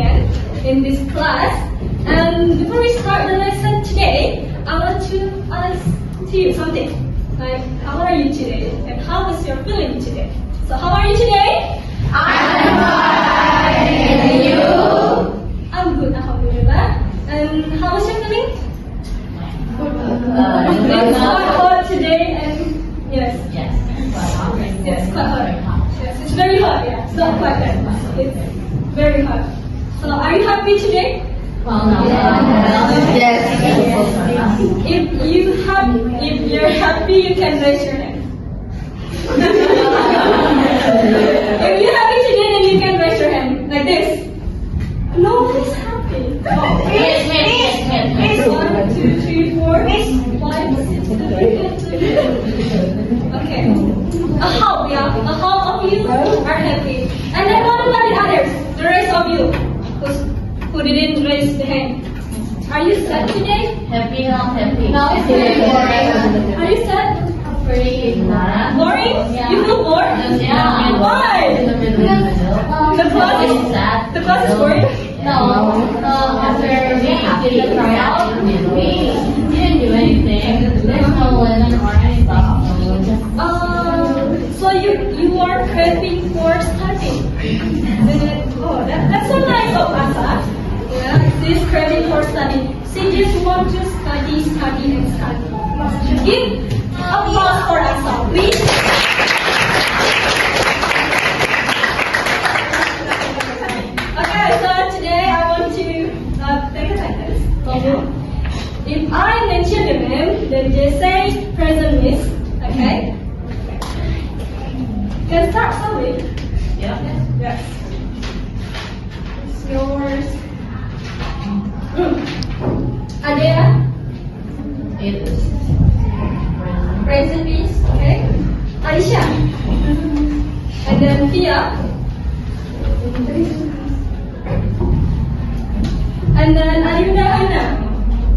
again in this class. And before we start the lesson today, I want to ask to you something. Like, how are you today? And how is your feeling today? So, how are you today? I'm fine. And you? I'm good, alhamdulillah. And how is your feeling? It's quite hot today, and yes. Yes. It's quite hot. Yes, it's very hot. Yeah, it's not quite that. It's very hot. So, are you happy today? Yes. If you're happy, you can raise your hand. If you're happy today, then you can raise your hand like this. No one is happy. Oh. Miss. 1, 2, 3, 4, 5, 6, 7, 8, 9. Okay. A half, yeah. A half of you are happy. And then what about the others? The rest of you who didn't raise the hand. Are you sad today? Happy, not happy. No, it's very boring. Are you sad? Boring? Yeah. You feel bored? Yeah. Why? The class is sad. The class is boring? No. After we did the tryout, we didn't do anything. There's no lesson or any stuff. So you are craving for studying. Oh, that's so nice of Asa. Yeah, she's craving for study. She just wants to study, and study. Give applause for Asa, please. Okay, so today I want to take a sentence. If I mention the name, then just say present miss. Okay? Can start slowly. Yeah. Yes. It's yours. Adela. It is. Present miss. Okay. Aisha. And then Tia. And then Ayunda Hana.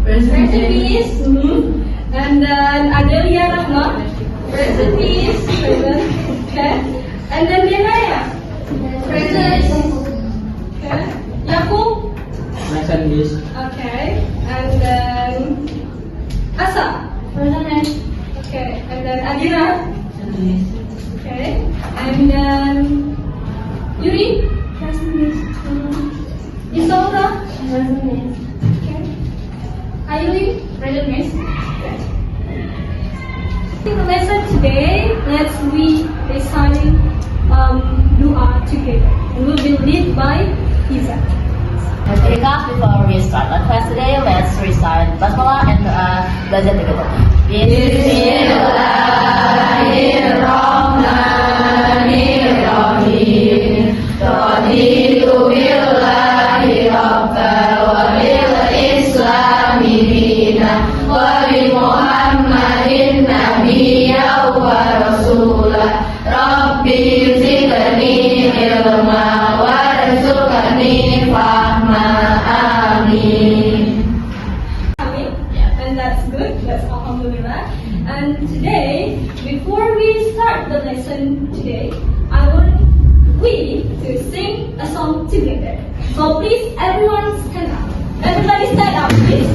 Present miss. And then Adelia Rahma. Present miss. Present. Okay. And then Raya. Present. Okay. Yakub. Present miss. Okay. And then Asa. Present. Okay. And then Adira. Okay. And then Yuri. Present miss. Isolda. Present miss. Okay. Aili. Present miss. Okay. In the lesson today, let's read reciting dua together. And we'll be led by Iza. Okay, guys, before we start the class today, let's recite Basmalah and belajar together. Bismillahirrahmanirrahim. Raditu billahi rabban wa bil islami dinan wa bi Muhammadin nabiyyan wa rasulah. Rabbi zidni ilma warzuqni fahma. Amin. And that's good. That's alhamdulillah. And today, before we start the lesson today, I want we to sing a song together. So please, everyone stand up. Everybody stand up, please.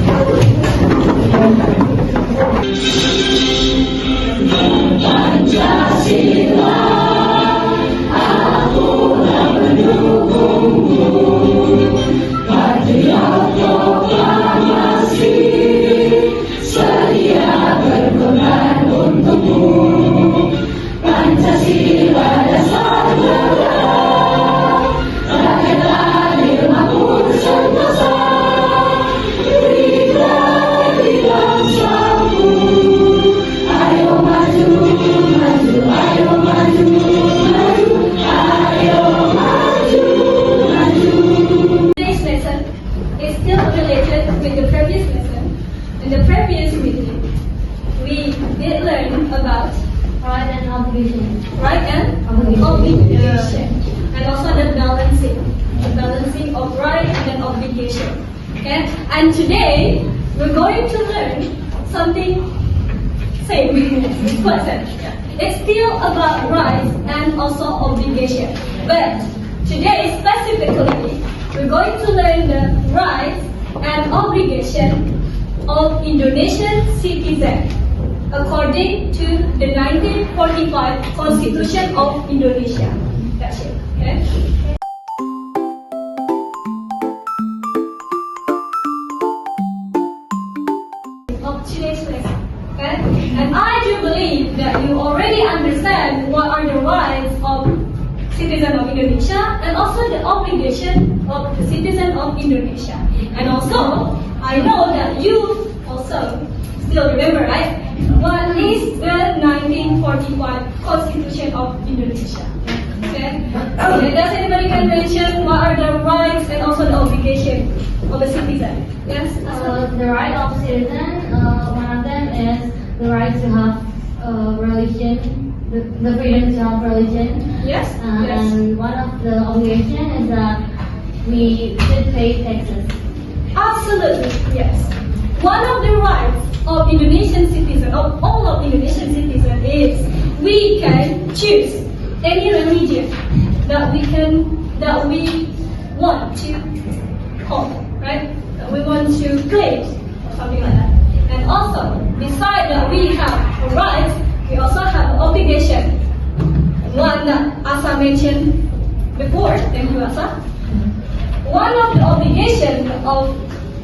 Pancasila, aku tak mendukungmu. Patriot proklamasi, sedia berkorban untukmu. Pancasila dasar negara, rakyat adil makmur sentosa. Berilah bangsamu, ayo maju, maju, ayo maju, maju, ayo maju, maju. Today's lesson is still related with the previous lesson. In the previous meeting, we did learn about Right and obligation. right and obligation, and also the balancing of right and obligation. Okay, and today we're going to learn something same. It's quite same. It's still about rights and also obligation, but today specifically we're going to learn the rights and obligation of Indonesian citizens according to the 1945 Constitution of Indonesia. That's it. Okay? Of today's lesson. Okay? And I do believe that you already understand what are the rights of citizens of Indonesia and also the obligation of the citizen of Indonesia. And also, I know that you also still remember, right? What is the 1945 Constitution of Indonesia? Okay? Okay, does anybody can mention what are the rights and also the obligation of a citizen? Yes? The right of citizen, one of them is the right to have religion, the freedom to have religion. Yes? Yes. And one of the obligation is that we should pay taxes. Absolutely, yes. One of the rights of Indonesian citizens, of all of Indonesian citizens, is we can choose any religion that we want to hold, right? That we want to claim, or something like that. And also, besides that we have a right, we also have an obligation. One that Asa mentioned before. Thank you, Asa. One of the obligations of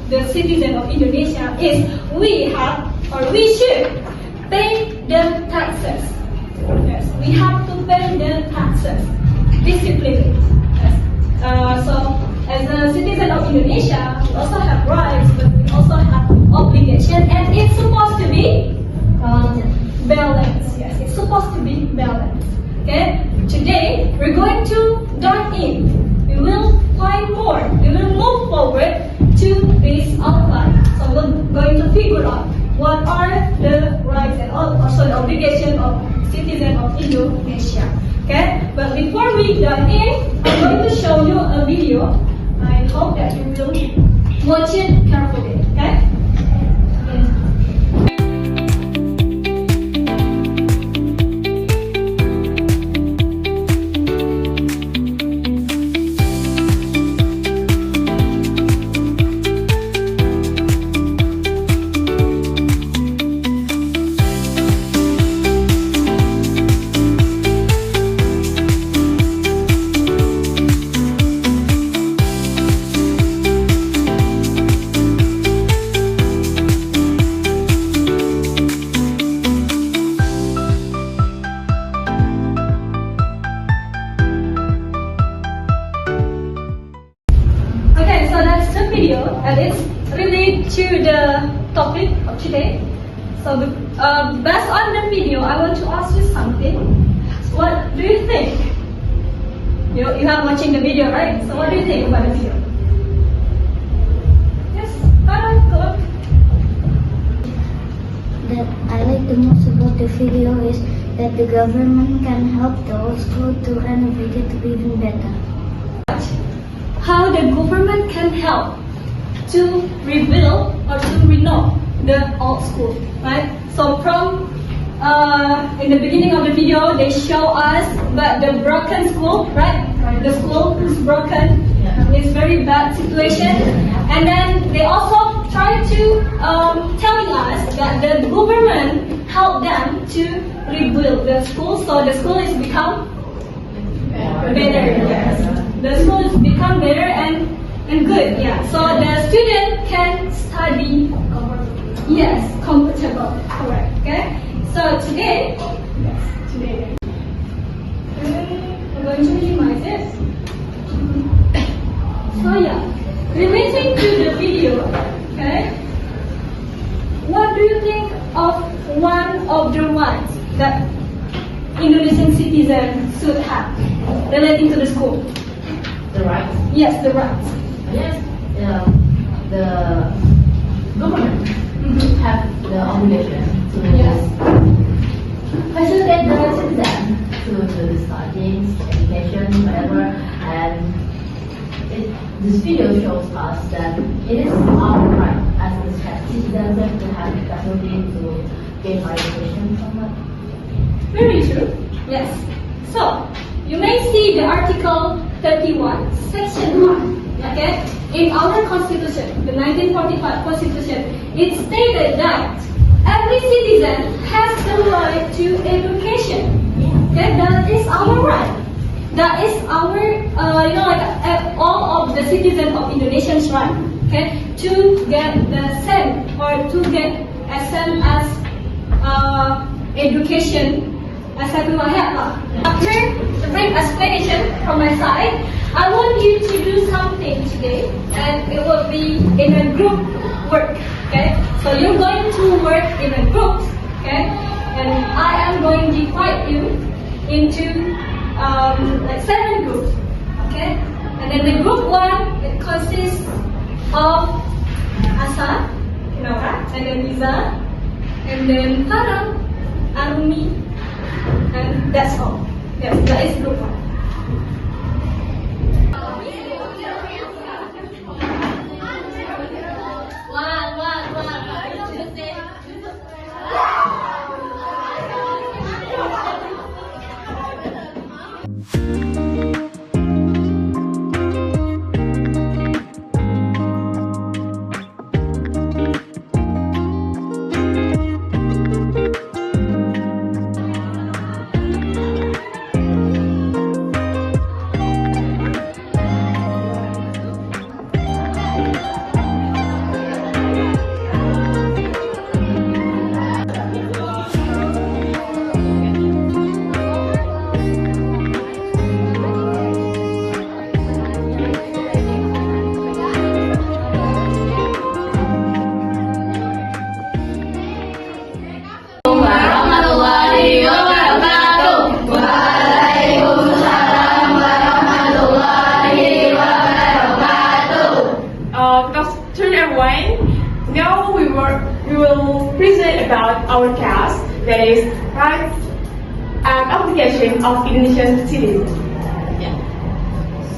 the citizen of Indonesia is we have or we should pay the taxes. Yes, we have to pay the taxes disciplinely. Yes. So, as a citizen of Indonesia, we also have rights, but we also have obligation, and it's supposed to be balanced. Yes, it's supposed to be balanced. Okay. Today we're going to dive in. We will find more. We will move forward to this outline. So we're going to figure out what are the rights and also the obligation of citizens of Indonesia. Okay? But before we dive in, I'm going to show you a video. I hope that you will watch it carefully. Okay? And it's related to the topic of today. So, based on the video, I want to ask you something. What do you think? You have watching the video, right? So, what do you think about the video? Yes, go on. That I like the most about the video is that the government can help the old school to renovate it to be even better. How the government can help to rebuild or to renove the old school, right? So from in the beginning of the video, they show us but the broken school, right? The school is broken. It's very bad situation, and then they also try to telling us that the government helped them to rebuild the school, so the school is become better. Yes, the school is become better and good. Yeah, so the student can study. Yes, comfortable. Correct. Okay. So today, we're going to minimize it. So yeah, relating to the video, okay, what do you think of one of the rights that Indonesian citizens should have relating to the school? The rights? Yes, the rights. Yes, the government have the obligation to facilitate the citizen to study, education, whatever, and this video shows us that it is our right as citizens to have the facility to gain our education from that. Very true. Yes. So you may see the article 31, section 1. Okay? In our constitution, the 1945 constitution, it stated that every citizen has the right to education. Okay? That is our right. That is our, all of the citizens of Indonesia's right. Okay? To get the same or to get as same as education as everyone has. After the brief explanation from my side, I want you to do something today, and it will be in a group work. Okay, so you're going to work in a group. Okay, and I am going to divide you into like 7 groups. Okay, and then the group 1 it consists of Asa, Nora, and then Liza, and then Farah, Arumi, and that's all. Yes, that is group 1. Now we will present about our class, that is rights and obligation of Indonesian citizens. Yeah.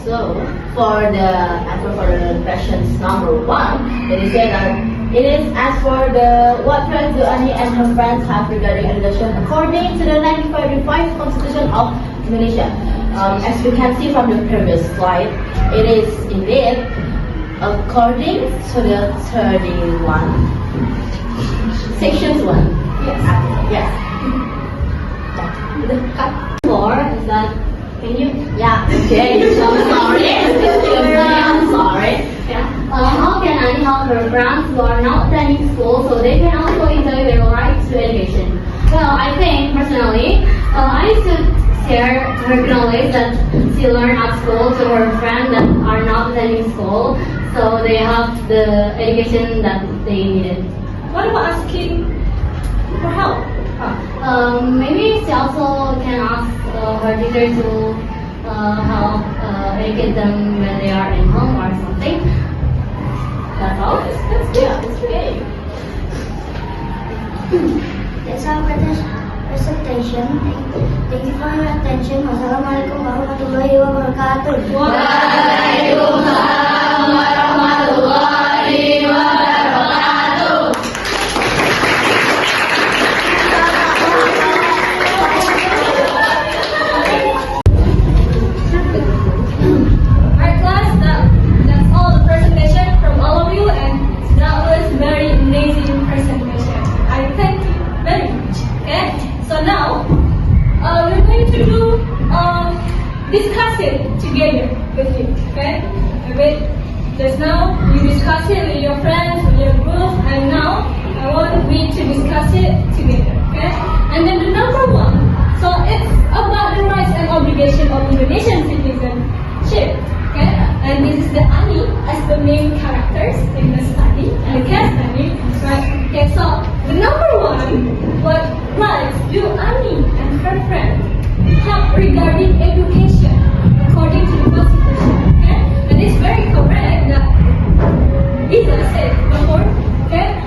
So for the questions number 1, it is said that it is as for the what rights do Ani and her friends have regarding education according to the 1945 Constitution of Indonesia. As you can see from the previous slide, it is indeed according to the 31 sections 1. Yes. Yes. The floor is that. Can you? Yeah. Okay. So sorry. I'm sorry. Yeah. How can I help her friends who are not attending school so they can also enjoy their rights to education? Well, I think personally, I used to share her knowledge that she learned at school to her friends that are not attending school, so they have the education that they needed. What about asking for help? Maybe she also can ask her teacher to help educate them when they are in home or something. That's all. That's good. Yeah, it's okay. That's our presentation. Thank you for your attention. Wassalamualaikum warahmatullahi wabarakatuh. Waalaikumsalam warahmatullahi wabarakatuh. Alright class, that's all the presentation from all of you, and that was very amazing presentation. I thank you very much. Okay, so now we're going to do discuss it together with you. Okay, just now you discuss it with your friends, with your group, and now I want we to discuss it together. Okay, and then the number 1. So it's about the rights and obligation of Indonesian citizenship. Okay, and this is the Ani as the main characters in the study, in the case study. Right? Okay, so the number 1, what rights do Ani and her friend have regarding education according to the Constitution? Okay, and it's very correct that Isa said before. Okay,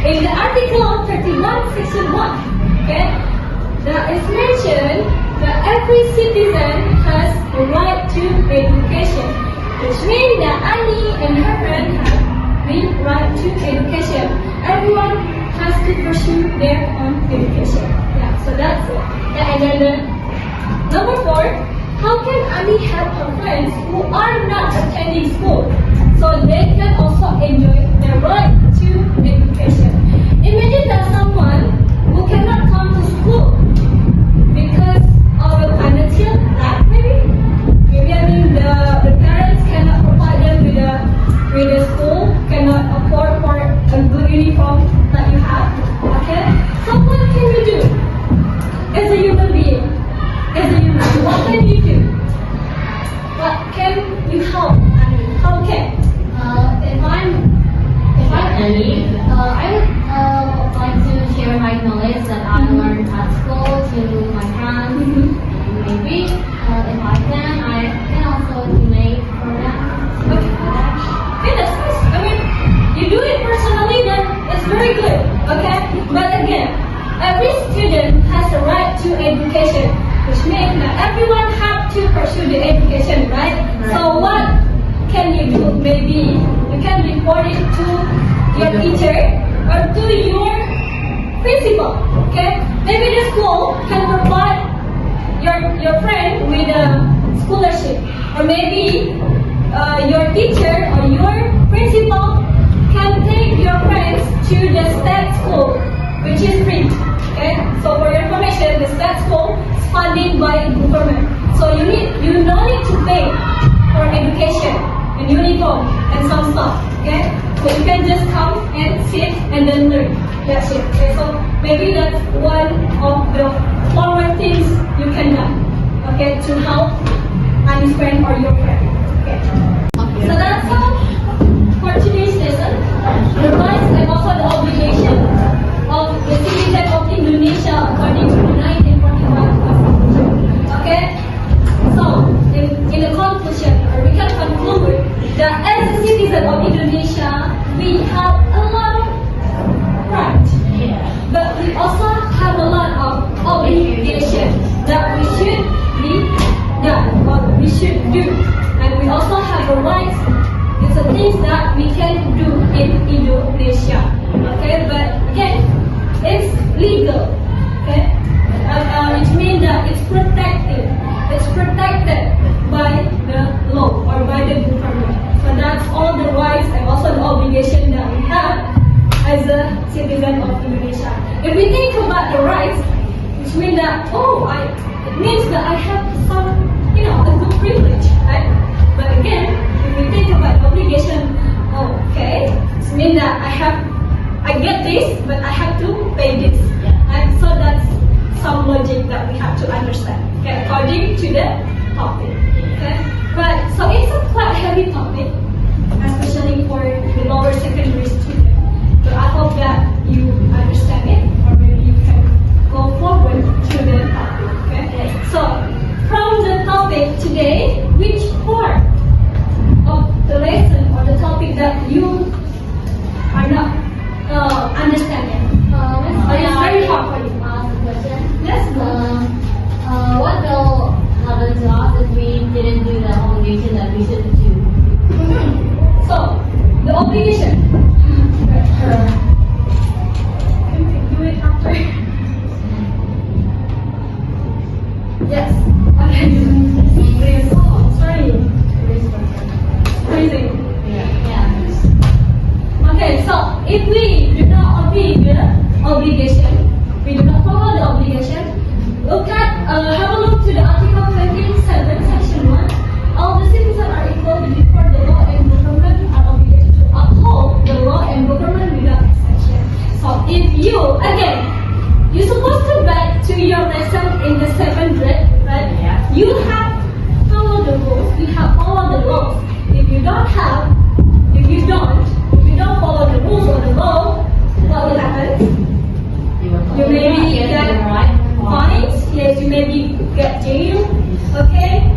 in the article of 31, section 1. Okay, that is mentioned that every citizen has the right to education, which means that Ani and her friend have the right to education. Everyone has to pursue their own education. Yeah, so that's it. Yeah, and then the number 4, how can Ani have her friends who are not attending school so they can also enjoy their right to education? Imagine that someone who cannot come to school because of a financial lack, maybe I mean the parents cannot provide them with a school, cannot afford for a good uniform that you have. Okay, so what can you do as a human being? What can you do? What can you help? I mean, how can? If I'm Annie, I would like to share my knowledge that I learned at school to my friends. Maybe if I can also donate for them. Okay, that's nice. I mean, you do it personally, then it's very good. Okay, but again, every student has a right to education, which means that everyone have to pursue the education, right? So what can you do? Maybe you can report it to your teacher or to your principal. Okay, maybe the school can provide your friend with a scholarship, or maybe your teacher or your principal can take your friends to the state school, which is free. Okay, so for your information, the state school is funded by government. So you no need to pay for education and uniform and some stuff. Okay, so you can just come and sit and then learn. That's it. Okay, so maybe that's one of the forward things you can do. Okay, to help Annie's friend or your friend. Okay. So that's all for today's lesson. The rights and also the obligation of the citizen of Indonesia according to the 1945 Constitution. Okay? So, in the conclusion, or we can conclude that as a citizen of Indonesia, we have a lot of rights. But we also have a lot of obligations that we should be done, or we should do. And we also have the rights. It's the things that we can do in Indonesia. Okay, but again, it's legal. Okay, which means that it's protected. It's protected by the law or by the government. So that's all the rights and also the obligation that we have as a citizen of Indonesia. If we think about the rights, which means that it means that I have some, a good privilege, right? But again, if we think about the obligation, okay, it means that I get this, but I have to pay this. And so that's some logic that we have to understand, okay, according to the topic. Okay, but so it's a quite heavy topic, especially for the lower secondary student. So I hope that you understand it, or maybe you can go forward to the topic. Okay, so from the topic today, which part of the lesson or the topic that you are not understanding? It's very hard for you. Yes. What will happen to us if we didn't do the obligation that we should do? So, the obligation. Do it after. Yes. Okay. Oh, sorry. Freezing. Okay, so if we do not obey the obligation, we do not follow the obligation, have a look to the Article 27, Section 1. All the citizens are equal before the law and government are obligated to uphold the law and government without exception. So if you're supposed to back to your lesson in the 7th grade, right? Yeah. You have followed the rules, you have followed the laws. If you don't follow the rules or the law, what will happen? You maybe get fines, yes, you maybe get jailed, okay?